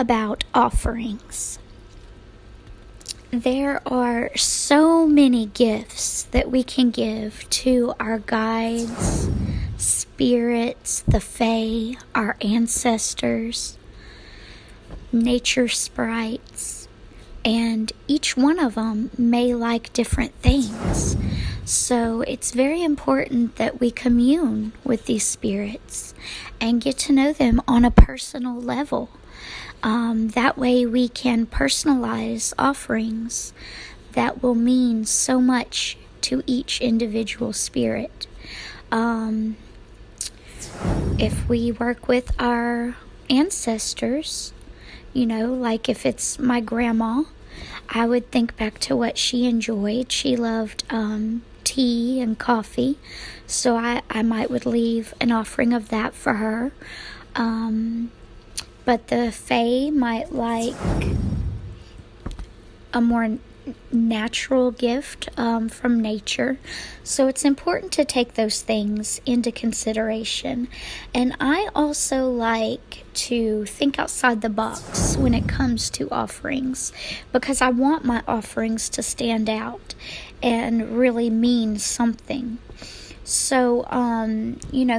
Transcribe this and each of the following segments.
about offerings. There are so many gifts that we can give to our guides, spirits, the Fae, our ancestors, nature sprites, and each one of them may like different things. So it's very important that we commune with these spirits and get to know them on a personal level. That way we can personalize offerings that will mean so much to each individual spirit. If we work with our ancestors, like if it's my grandma, I would think back to what she enjoyed. She loved tea and coffee, so I would leave an offering of that for her. But the Fae might like a more natural gift from nature. So it's important to take those things into consideration. And I also like to think outside the box when it comes to offerings, because I want my offerings to stand out and really mean something. So,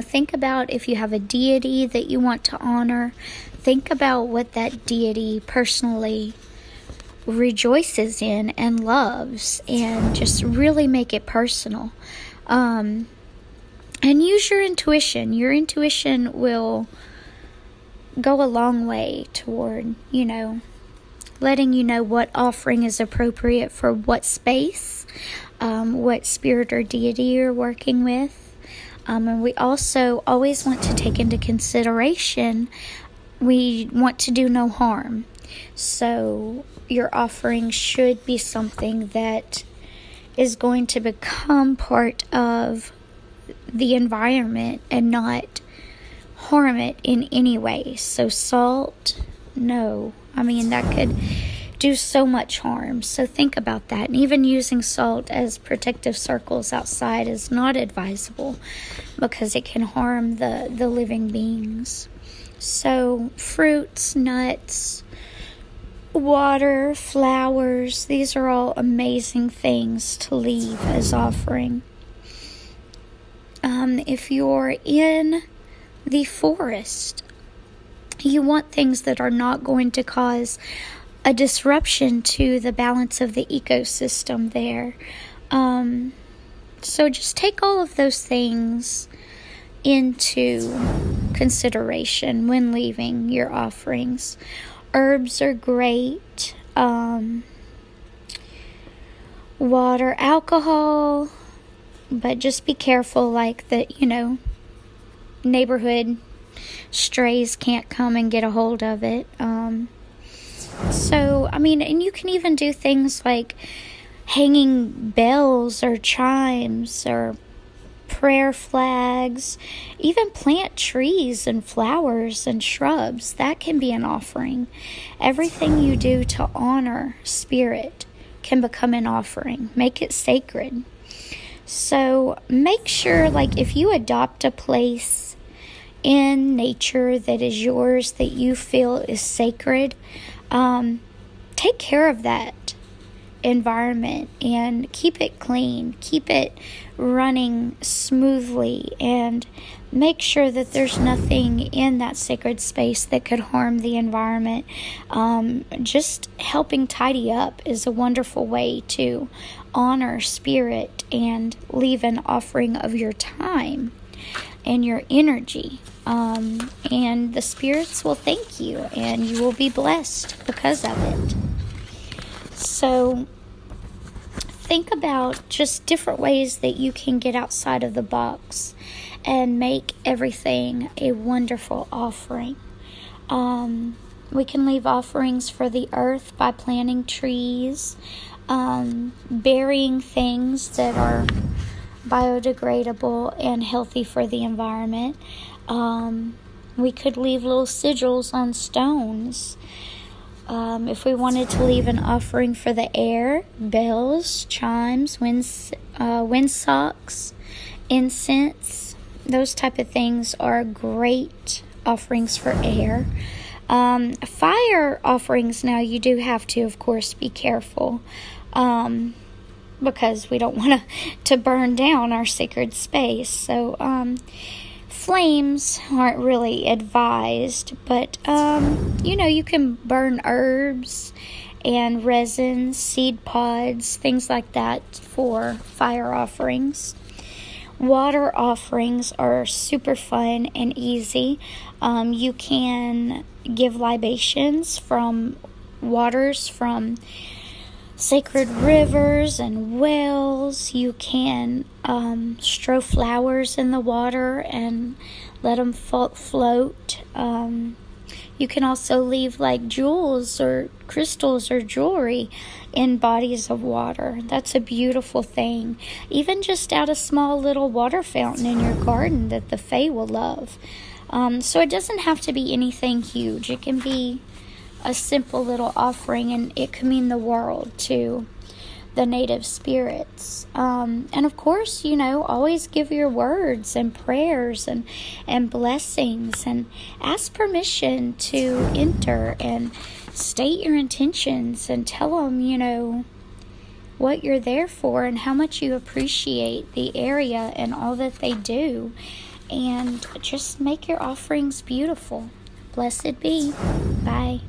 think about if you have a deity that you want to honor. Think about what that deity personally rejoices in and loves, and just really make it personal. And use your intuition. Your intuition will go a long way toward, letting you know what offering is appropriate for what space, what spirit or deity you're working with. And we also always want to take into consideration, we want to do no harm. So your offering should be something that is going to become part of the environment and not harm it in any way. So salt, no. That could do so much harm. So think about that. And even using salt as protective circles outside is not advisable, because it can harm the living beings. So fruits, nuts, water, flowers, these are all amazing things to leave as offering. If you're in the forest, you want things that are not going to cause a disruption to the balance of the ecosystem there. So just take all of those things into consideration when leaving your offerings. Herbs are great. Water, alcohol, but just be careful, like that, neighborhood strays can't come and get a hold of it. And you can even do things like hanging bells or chimes or prayer flags, even plant trees and flowers and shrubs. That can be an offering. Everything you do to honor spirit can become an offering. Make it sacred. So make sure, if you adopt a place in nature that is yours, that you feel is sacred, take care of that environment and keep it clean, keep it running smoothly, and make sure that there's nothing in that sacred space that could harm the environment. Just helping tidy up is a wonderful way to honor spirit and leave an offering of your time and your energy. And the spirits will thank you, and you will be blessed because of it. So think about just different ways that you can get outside of the box and make everything a wonderful offering. We can leave offerings for the earth by planting trees, burying things that are biodegradable and healthy for the environment. We could leave little sigils on stones. If we wanted to leave an offering for the air, bells, chimes, windsocks, incense, those type of things are great offerings for air. Fire offerings, now you do have to, of course, be careful. Because we don't want to burn down our sacred space. So, flames aren't really advised, but, you can burn herbs and resins, seed pods, things like that for fire offerings. Water offerings are super fun and easy. You can give libations from waters from sacred rivers and wells. You can strow flowers in the water and let them float. You can also leave like jewels or crystals or jewelry in bodies of water. That's a beautiful thing. Even just out a small little water fountain in your garden that the Fae will love. So it doesn't have to be anything huge. It can be a simple little offering, and it can mean the world to the native spirits. And of course, always give your words and prayers and blessings, and ask permission to enter and state your intentions and tell them, what you're there for and how much you appreciate the area and all that they do. And just make your offerings beautiful. Blessed be. Bye.